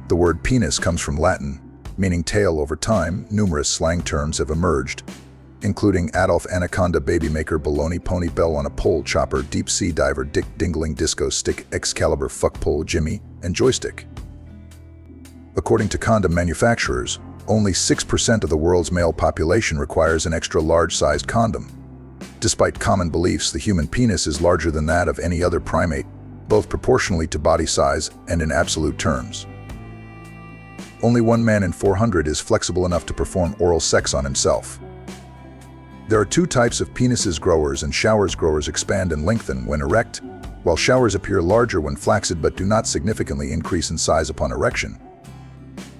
The word penis comes from Latin, meaning tail. Over time. Numerous slang terms have emerged, including Adolf Anaconda, babymaker, baloney, pony, bell on a pole, chopper, deep sea diver, dick, dingling, disco stick, Excalibur, fuckpole, Jimmy, and joystick. According to condom manufacturers, only 6% of the world's male population requires an extra large-sized condom. Despite common beliefs, the human penis is larger than that of any other primate, both proportionally to body size and in absolute terms. Only 1 man in 400 is flexible enough to perform oral sex on himself. There are 2 types of penises: growers and showers. Growers expand and lengthen when erect, while showers appear larger when flaccid but do not significantly increase in size upon erection.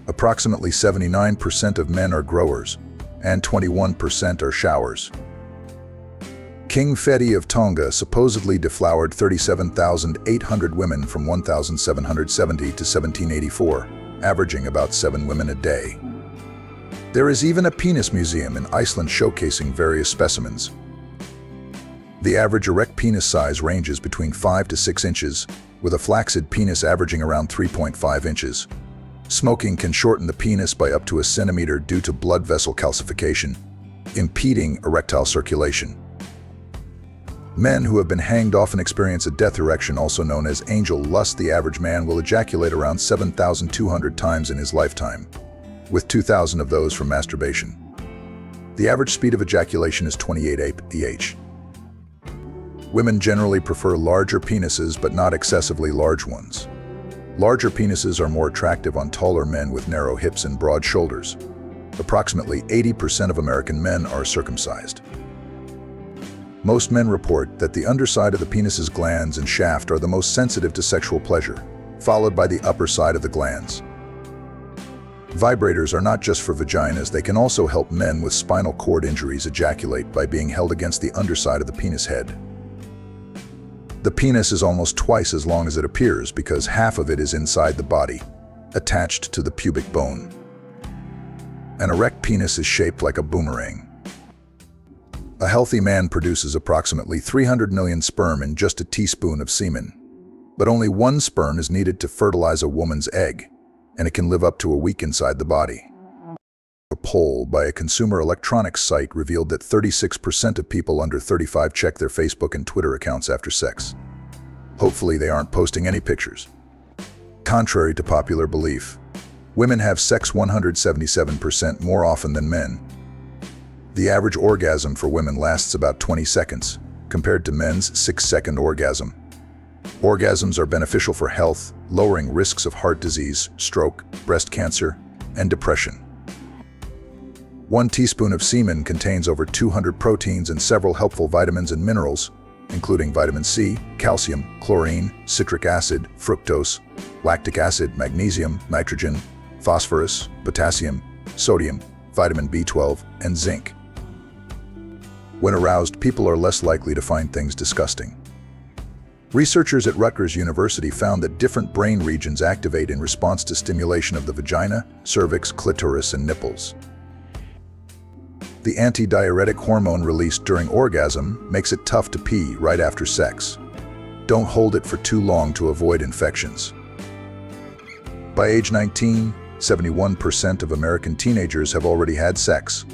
Approximately 79% of men are growers, and 21% are showers. King Fedi of Tonga supposedly deflowered 37,800 women from 1770 to 1784, averaging about 7 women a day. There is even a penis museum in Iceland showcasing various specimens. The average erect penis size ranges between 5 to 6 inches, with a flaccid penis averaging around 3.5 inches. Smoking can shorten the penis by up to a centimeter due to blood vessel calcification, impeding erectile circulation. Men who have been hanged often experience a death erection, also known as angel lust. The average man will ejaculate around 7,200 times in his lifetime, with 2,000 of those from masturbation. The average speed of ejaculation is 28 aph. Women generally prefer larger penises, but not excessively large ones. Larger penises are more attractive on taller men with narrow hips and broad shoulders. Approximately 80% of American men are circumcised. Most men report that the underside of the penis's glands and shaft are the most sensitive to sexual pleasure, followed by the upper side of the glands. Vibrators are not just for vaginas. They can also help men with spinal cord injuries ejaculate by being held against the underside of the penis head. The penis is almost twice as long as it appears because half of it is inside the body, attached to the pubic bone. An erect penis is shaped like a boomerang. A healthy man produces approximately 300 million sperm in just a teaspoon of semen. But only 1 sperm is needed to fertilize a woman's egg, and it can live up to a week inside the body. A poll by a consumer electronics site revealed that 36% of people under 35 check their Facebook and Twitter accounts after sex. Hopefully they aren't posting any pictures. Contrary to popular belief, women have sex 177% more often than men. The average orgasm for women lasts about 20 seconds, compared to men's 6-second orgasm. Orgasms are beneficial for health, lowering risks of heart disease, stroke, breast cancer, and depression. 1 teaspoon of semen contains over 200 proteins and several helpful vitamins and minerals, including vitamin C, calcium, chlorine, citric acid, fructose, lactic acid, magnesium, nitrogen, phosphorus, potassium, sodium, vitamin B12, and zinc. When aroused, people are less likely to find things disgusting. Researchers at Rutgers University found that different brain regions activate in response to stimulation of the vagina, cervix, clitoris, and nipples. The anti-diuretic hormone released during orgasm makes it tough to pee right after sex. Don't hold it for too long to avoid infections. By age 19, 71% of American teenagers have already had sex,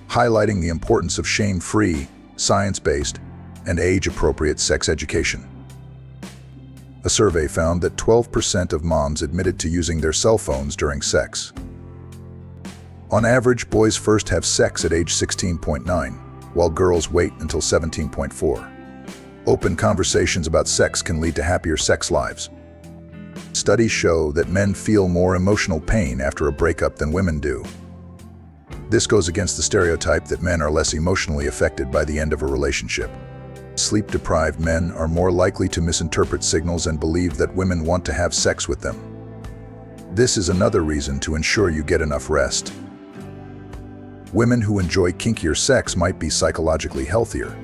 highlighting the importance of shame-free, science-based, and age-appropriate sex education. A survey found that 12% of moms admitted to using their cell phones during sex. On average, boys first have sex at age 16.9, while girls wait until 17.4. Open conversations about sex can lead to happier sex lives. Studies show that men feel more emotional pain after a breakup than women do. This goes against the stereotype that men are less emotionally affected by the end of a relationship. Sleep-deprived men are more likely to misinterpret signals and believe that women want to have sex with them. This is another reason to ensure you get enough rest. Women who enjoy kinkier sex might be psychologically healthier.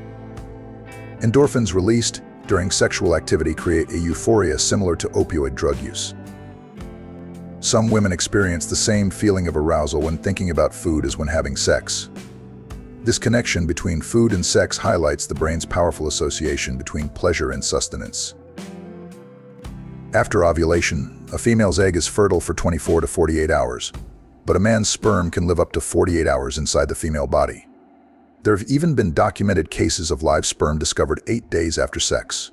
Endorphins released during sexual activity create a euphoria similar to opioid drug use. Some women experience the same feeling of arousal when thinking about food as when having sex. This connection between food and sex highlights the brain's powerful association between pleasure and sustenance. After ovulation, a female's egg is fertile for 24 to 48 hours, but a man's sperm can live up to 48 hours inside the female body. There have even been documented cases of live sperm discovered 8 days after sex.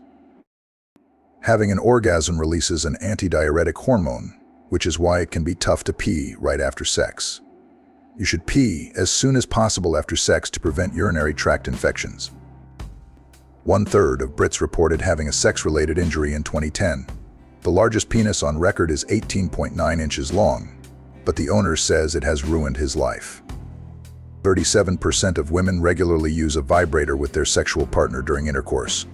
Having an orgasm releases an antidiuretic hormone, which is why it can be tough to pee right after sex. You should pee as soon as possible after sex to prevent urinary tract infections. 1/3 of Brits reported having a sex-related injury in 2010. The largest penis on record is 18.9 inches long, but the owner says it has ruined his life. 37% of women regularly use a vibrator with their sexual partner during intercourse.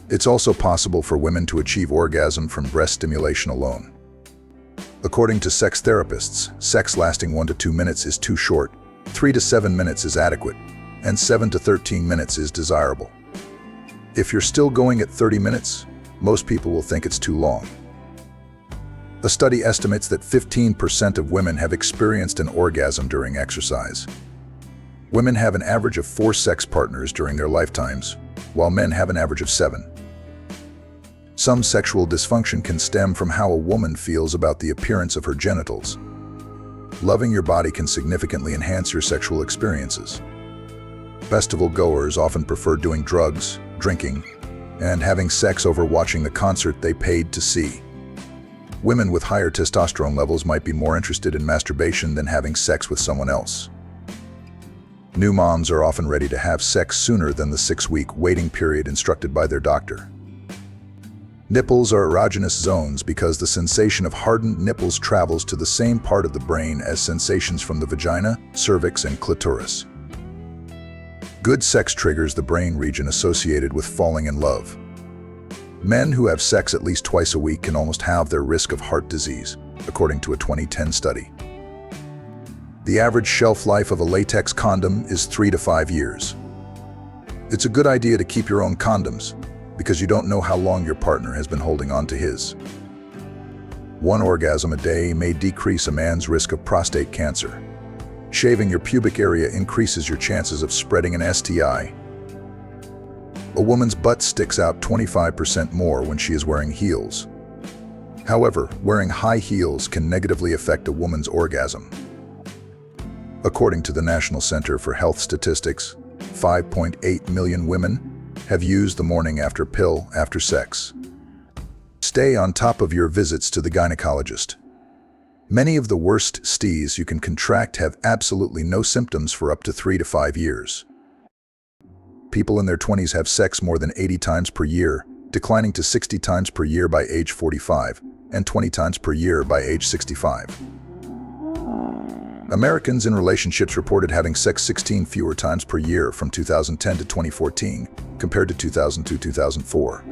It's also possible for women to achieve orgasm from breast stimulation alone. According to sex therapists, sex lasting 1 to 2 minutes is too short, 3 to 7 minutes is adequate, and 7 to 13 minutes is desirable. If you're still going at 30 minutes, most people will think it's too long. A study estimates that 15% of women have experienced an orgasm during exercise. Women have an average of 4 sex partners during their lifetimes, while men have an average of 7. Some sexual dysfunction can stem from how a woman feels about the appearance of her genitals. Loving your body can significantly enhance your sexual experiences. Festival goers often prefer doing drugs, drinking, and having sex over watching the concert they paid to see. Women with higher testosterone levels might be more interested in masturbation than having sex with someone else. New moms are often ready to have sex sooner than the 6-week waiting period instructed by their doctor. Nipples are erogenous zones because the sensation of hardened nipples travels to the same part of the brain as sensations from the vagina, cervix, and clitoris. Good sex triggers the brain region associated with falling in love. Men who have sex at least twice a week can almost halve their risk of heart disease, according to a 2010 study. The average shelf life of a latex condom is 3 to 5 years. It's a good idea to keep your own condoms, because you don't know how long your partner has been holding on to his. 1 orgasm a day may decrease a man's risk of prostate cancer. Shaving your pubic area increases your chances of spreading an STI. A woman's butt sticks out 25% more when she is wearing heels. However, wearing high heels can negatively affect a woman's orgasm. According to the National Center for Health Statistics, 5.8 million women have used the morning after pill after sex. Stay on top of your visits to the gynecologist. Many of the worst STIs you can contract have absolutely no symptoms for up to 3 to 5 years. People in their 20s have sex more than 80 times per year, declining to 60 times per year by age 45 and 20 times per year by age 65. Americans in relationships reported having sex 16 fewer times per year from 2010 to 2014, compared to 2000 to 2004.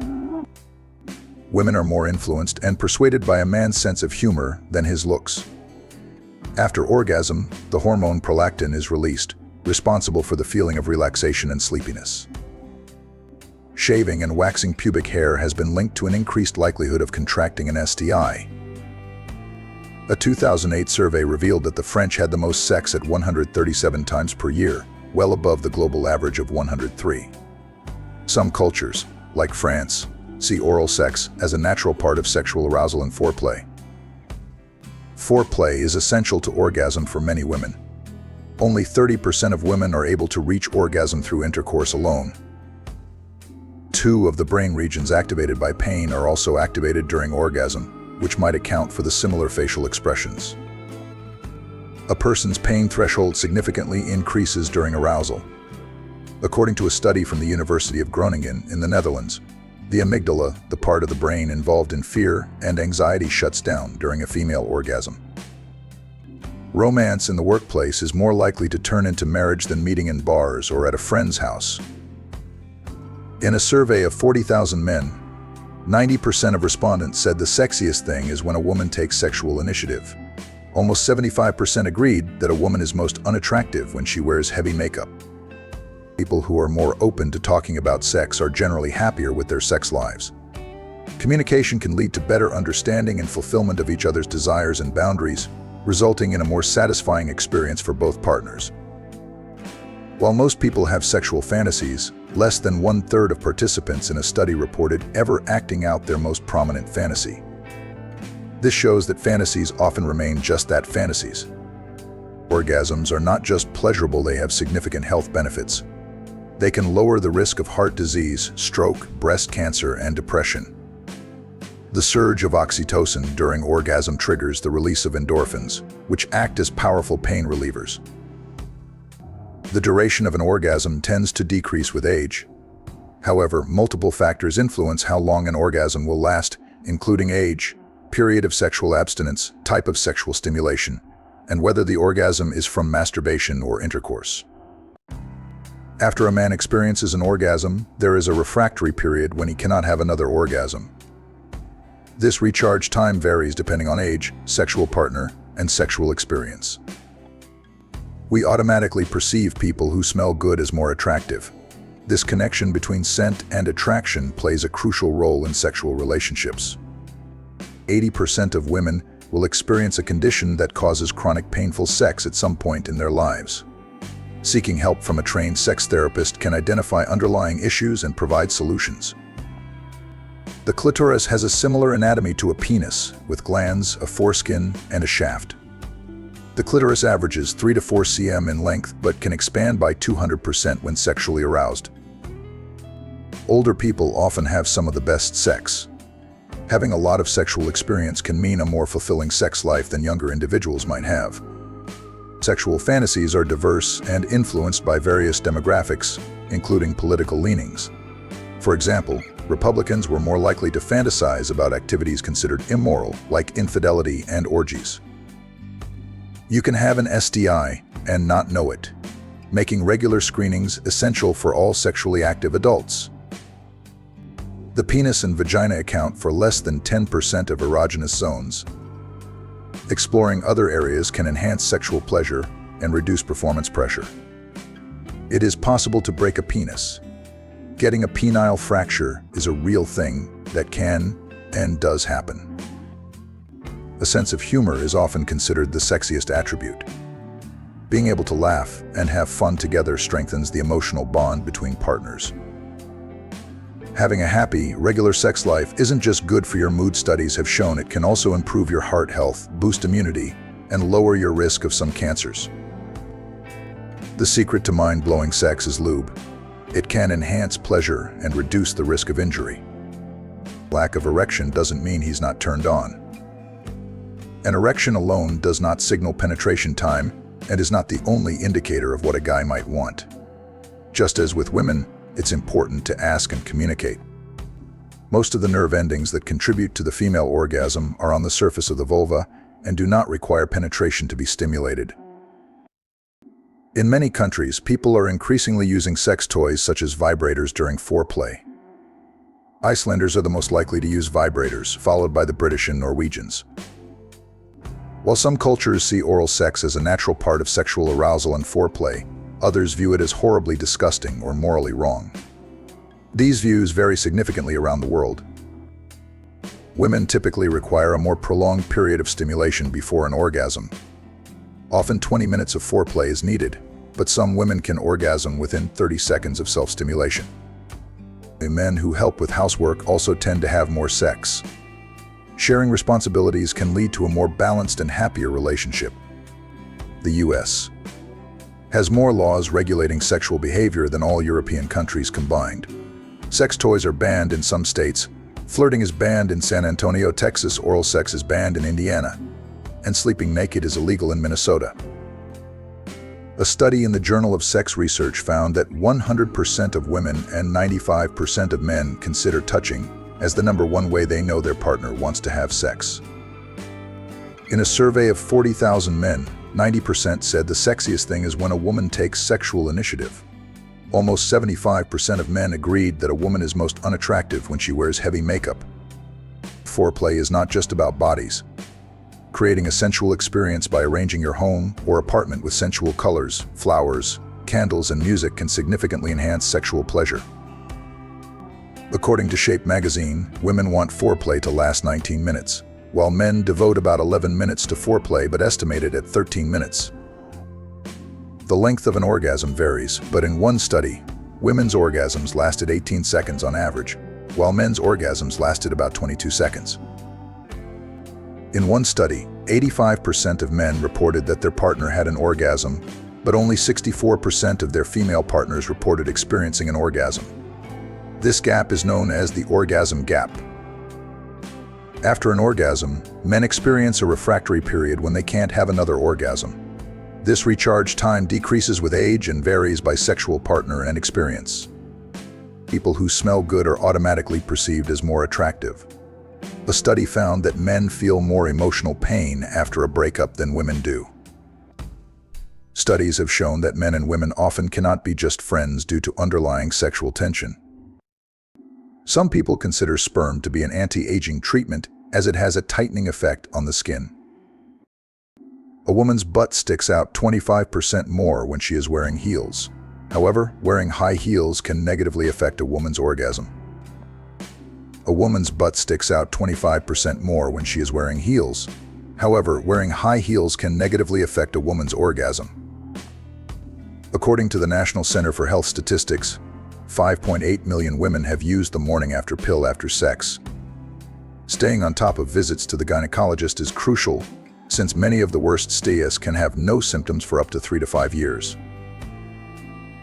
Women are more influenced and persuaded by a man's sense of humor than his looks. After orgasm, the hormone prolactin is released, responsible for the feeling of relaxation and sleepiness. Shaving and waxing pubic hair has been linked to an increased likelihood of contracting an STI. A 2008 survey revealed that the French had the most sex at 137 times per year, well above the global average of 103. Some cultures, like France, see oral sex as a natural part of sexual arousal and foreplay. Foreplay is essential to orgasm for many women. Only 30% of women are able to reach orgasm through intercourse alone. 2 of the brain regions activated by pain are also activated during orgasm, which might account for the similar facial expressions. A person's pain threshold significantly increases during arousal. According to a study from the University of Groningen in the Netherlands, the amygdala, the part of the brain involved in fear and anxiety, shuts down during a female orgasm. Romance in the workplace is more likely to turn into marriage than meeting in bars or at a friend's house. In a survey of 40,000 men, 90% of respondents said the sexiest thing is when a woman takes sexual initiative. Almost 75% agreed that a woman is most unattractive when she wears heavy makeup. People who are more open to talking about sex are generally happier with their sex lives. Communication can lead to better understanding and fulfillment of each other's desires and boundaries, resulting in a more satisfying experience for both partners. While most people have sexual fantasies, Less than 1/3 of participants in a study reported ever acting out their most prominent fantasy. This shows that fantasies often remain just that, fantasies. Orgasms are not just pleasurable, they have significant health benefits. They can lower the risk of heart disease, stroke, breast cancer, and depression. The surge of oxytocin during orgasm triggers the release of endorphins, which act as powerful pain relievers. The duration of an orgasm tends to decrease with age. However, multiple factors influence how long an orgasm will last, including age, period of sexual abstinence, type of sexual stimulation, and whether the orgasm is from masturbation or intercourse. After a man experiences an orgasm, there is a refractory period when he cannot have another orgasm. This recharge time varies depending on age, sexual partner, and sexual experience. We automatically perceive people who smell good as more attractive. This connection between scent and attraction plays a crucial role in sexual relationships. 80% of women will experience a condition that causes chronic painful sex at some point in their lives. Seeking help from a trained sex therapist can identify underlying issues and provide solutions. The clitoris has a similar anatomy to a penis, with glands, a foreskin, and a shaft. The clitoris averages 3 to 4 cm in length but can expand by 200% when sexually aroused. Older people often have some of the best sex. Having a lot of sexual experience can mean a more fulfilling sex life than younger individuals might have. Sexual fantasies are diverse and influenced by various demographics, including political leanings. For example, Republicans were more likely to fantasize about activities considered immoral, like infidelity and orgies. You can have an STI and not know it, making regular screenings essential for all sexually active adults. The penis and vagina account for less than 10% of erogenous zones. Exploring other areas can enhance sexual pleasure and reduce performance pressure. It is possible to break a penis. Getting a penile fracture is a real thing that can and does happen. A sense of humor is often considered the sexiest attribute. Being able to laugh and have fun together strengthens the emotional bond between partners. Having a happy, regular sex life isn't just good for your mood. Studies have shown it can also improve your heart health, boost immunity, and lower your risk of some cancers. The secret to mind-blowing sex is lube. It can enhance pleasure and reduce the risk of injury. Lack of erection doesn't mean he's not turned on. An erection alone does not signal penetration time and is not the only indicator of what a guy might want. Just as with women, it's important to ask and communicate. Most of the nerve endings that contribute to the female orgasm are on the surface of the vulva and do not require penetration to be stimulated. In many countries, people are increasingly using sex toys such as vibrators during foreplay. Icelanders are the most likely to use vibrators, followed by the British and Norwegians. While some cultures see oral sex as a natural part of sexual arousal and foreplay, others view it as horribly disgusting or morally wrong. These views vary significantly around the world. Women typically require a more prolonged period of stimulation before an orgasm. Often 20 minutes of foreplay is needed, but some women can orgasm within 30 seconds of self-stimulation. Men who help with housework also tend to have more sex. Sharing responsibilities can lead to a more balanced and happier relationship. The U.S. has more laws regulating sexual behavior than all European countries combined. Sex toys are banned in some states. Flirting is banned in San Antonio, Texas. Oral sex is banned in Indiana. And sleeping naked is illegal in Minnesota. A study in the Journal of Sex Research found that 100% of women and 95% of men consider touching as the number one way they know their partner wants to have sex. In a survey of 40,000 men, 90% said the sexiest thing is when a woman takes sexual initiative. Almost 75% of men agreed that a woman is most unattractive when she wears heavy makeup. Foreplay is not just about bodies. Creating a sensual experience by arranging your home or apartment with sensual colors, flowers, candles, and music can significantly enhance sexual pleasure. According to Shape magazine, women want foreplay to last 19 minutes, while men devote about 11 minutes to foreplay but estimate it at 13 minutes. The length of an orgasm varies, but in one study, women's orgasms lasted 18 seconds on average, while men's orgasms lasted about 22 seconds. In one study, 85% of men reported that their partner had an orgasm, but only 64% of their female partners reported experiencing an orgasm. This gap is known as the orgasm gap. After an orgasm, men experience a refractory period when they can't have another orgasm. This recharge time decreases with age and varies by sexual partner and experience. People who smell good are automatically perceived as more attractive. A study found that men feel more emotional pain after a breakup than women do. Studies have shown that men and women often cannot be just friends due to underlying sexual tension. Some people consider sperm to be an anti-aging treatment as it has a tightening effect on the skin. A woman's butt sticks out 25% more when she is wearing heels. However, wearing high heels can negatively affect a woman's orgasm. A woman's butt sticks out 25% more when she is wearing heels. However, wearing high heels can negatively affect a woman's orgasm. According to the National Center for Health Statistics, 5.8 million women have used the morning after pill after sex. Staying on top of visits to the gynecologist is crucial, since many of the worst STIs can have no symptoms for up to 3 to 5 years.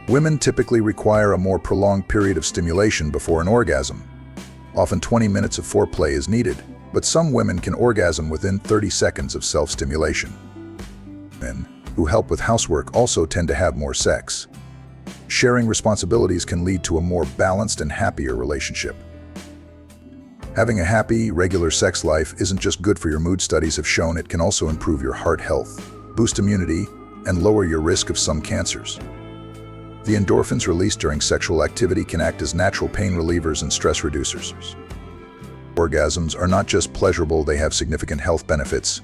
Women typically require a more prolonged period of stimulation before an orgasm. Often 20 minutes of foreplay is needed, but some women can orgasm within 30 seconds of self-stimulation. Men who help with housework also tend to have more sex. Sharing responsibilities can lead to a more balanced and happier relationship. Having a happy, regular sex life isn't just good for your mood. Studies have shown it can also improve your heart health, boost immunity, and lower your risk of some cancers. The endorphins released during sexual activity can act as natural pain relievers and stress reducers. Orgasms are not just pleasurable, they have significant health benefits.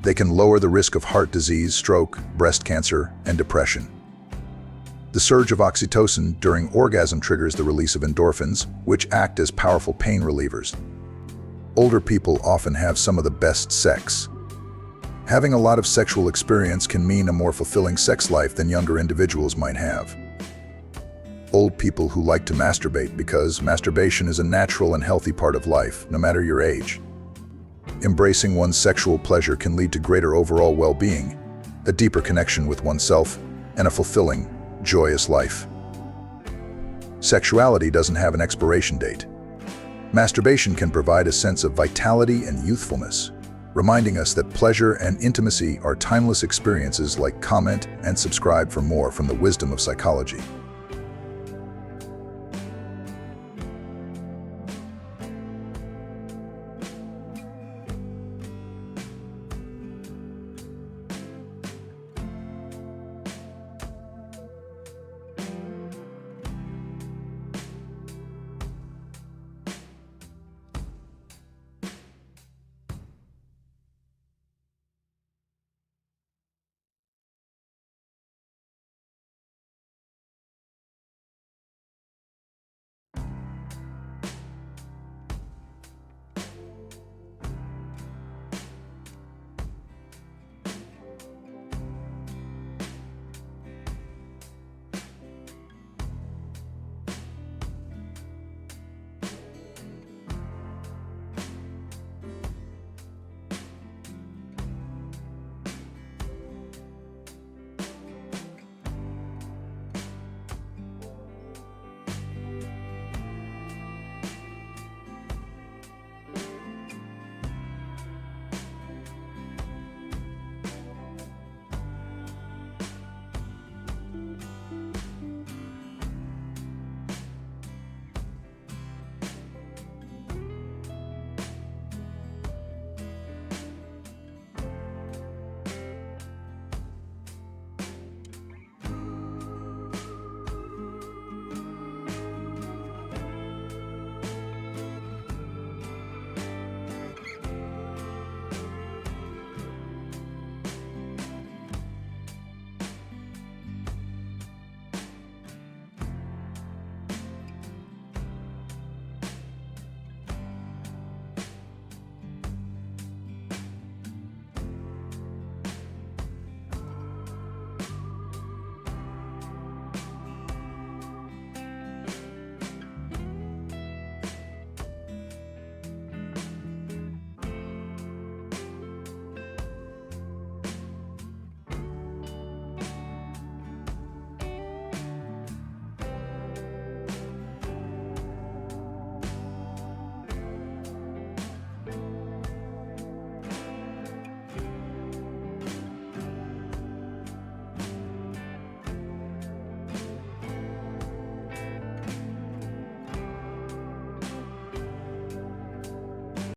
They can lower the risk of heart disease, stroke, breast cancer, and depression. The surge of oxytocin during orgasm triggers the release of endorphins, which act as powerful pain relievers. Older people often have some of the best sex. Having a lot of sexual experience can mean a more fulfilling sex life than younger individuals might have. Old people who like to masturbate because masturbation is a natural and healthy part of life, no matter your age. Embracing one's sexual pleasure can lead to greater overall well-being, a deeper connection with oneself, and a fulfilling, joyous life. Sexuality doesn't have an expiration date. Masturbation can provide a sense of vitality and youthfulness, reminding us that pleasure and intimacy are timeless experiences. Like, comment, and subscribe for more from the wisdom of psychology.